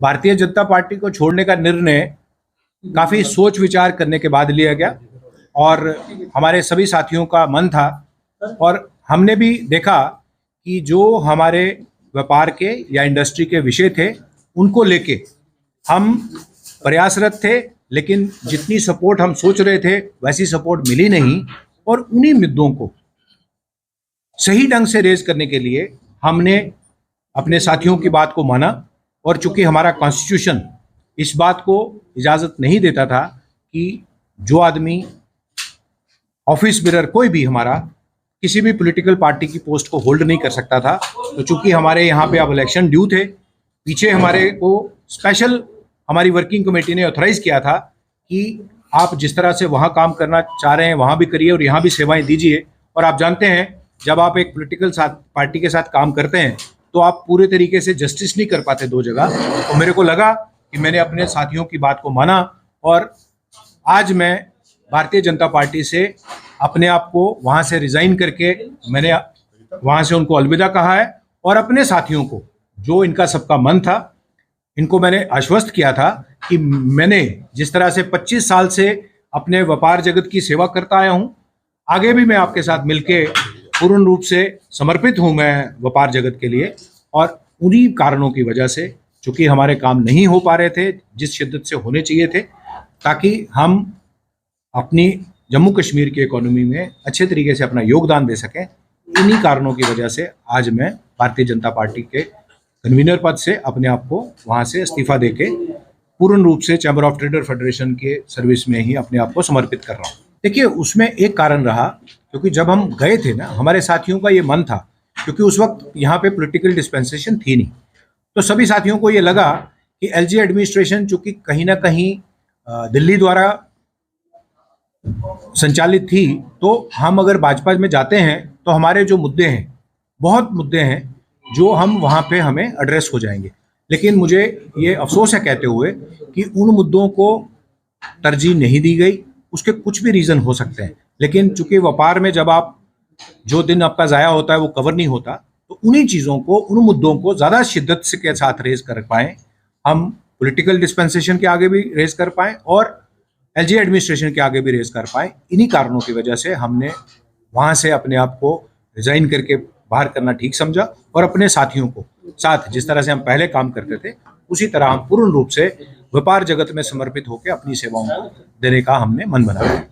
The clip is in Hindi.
भारतीय जनता पार्टी को छोड़ने का निर्णय काफी सोच विचार करने के बाद लिया गया और हमारे सभी साथियों का मन था और हमने भी देखा कि जो हमारे व्यापार के या इंडस्ट्री के विषय थे उनको लेके हम प्रयासरत थे, लेकिन जितनी सपोर्ट हम सोच रहे थे वैसी सपोर्ट मिली नहीं। और उन्हीं मुद्दों को सही ढंग से रेज करने के लिए हमने अपने साथियों की बात को माना और चूंकि हमारा कॉन्स्टिट्यूशन इस बात को इजाज़त नहीं देता था कि जो आदमी ऑफिस बेरर कोई भी हमारा किसी भी पॉलिटिकल पार्टी की पोस्ट को होल्ड नहीं कर सकता था, तो चूंकि हमारे यहाँ पे अब इलेक्शन ड्यू थे, पीछे हमारे को स्पेशल हमारी वर्किंग कमेटी ने ऑथराइज किया था कि आप जिस तरह से वहाँ काम करना चाह रहे हैं वहाँ भी करिए और यहाँ भी सेवाएं दीजिए। और आप जानते हैं जब आप एक पॉलिटिकल पार्टी के साथ काम करते हैं तो आप पूरे तरीके से जस्टिस नहीं कर पाते दो जगह। तो मेरे को लगा कि मैंने अपने साथियों की बात को माना और आज मैं भारतीय जनता पार्टी से अपने आप को वहाँ से रिजाइन करके मैंने वहाँ से उनको अलविदा कहा है और अपने साथियों को जो इनका सबका मन था इनको मैंने आश्वस्त किया था कि मैंने जिस तरह से 25 साल से अपने व्यापार जगत की सेवा करता आया हूँ, आगे भी मैं आपके साथ मिलके पूर्ण रूप से समर्पित हूँ मैं व्यापार जगत के लिए। और उन्हीं कारणों की वजह से चूंकि हमारे काम नहीं हो पा रहे थे जिस शिद्दत से होने चाहिए थे, ताकि हम अपनी जम्मू कश्मीर की इकोनॉमी में अच्छे तरीके से अपना योगदान दे सकें, इन्हीं कारणों की वजह से आज मैं भारतीय जनता पार्टी के कन्वीनर पद से अपने आप को वहाँ से इस्तीफा देके पूर्ण रूप से चैम्बर ऑफ ट्रेडर फेडरेशन के सर्विस में ही अपने आप को समर्पित कर रहा हूँ। देखिए, उसमें एक कारण रहा क्योंकि जब हम गए थे ना, हमारे साथियों का ये मन था, क्योंकि उस वक्त यहाँ पे पॉलिटिकल डिस्पेंसेशन थी नहीं, तो सभी साथियों को ये लगा कि एलजी एडमिनिस्ट्रेशन चूंकि कहीं ना कहीं दिल्ली द्वारा संचालित थी, तो हम अगर भाजपा में जाते हैं तो हमारे जो मुद्दे हैं, बहुत मुद्दे हैं जो हम वहाँ पे हमें एड्रेस हो जाएंगे। लेकिन मुझे ये अफसोस है कहते हुए कि उन मुद्दों को तरजीह नहीं दी गई। उसके कुछ भी रीज़न हो सकते हैं, लेकिन चूंकि व्यापार में जब आप जो दिन आपका ज़ाया होता है वो कवर नहीं होता, तो उन्हीं चीज़ों को, उन मुद्दों को ज़्यादा शिद्दत से के साथ रेज कर पाएँ, हम पॉलिटिकल डिस्पेंसेशन के आगे भी रेज कर पाएँ और एलजी एडमिनिस्ट्रेशन के आगे भी रेज कर पाएँ। इन्हीं कारणों की वजह से हमने वहाँ से अपने आप को रिजाइन करके बाहर करना ठीक समझा और अपने साथियों को साथ जिस तरह से हम पहले काम करते थे उसी तरह हम पूर्ण रूप से व्यापार जगत में समर्पित होकर अपनी सेवाओं को देने का हमने मन बनाया।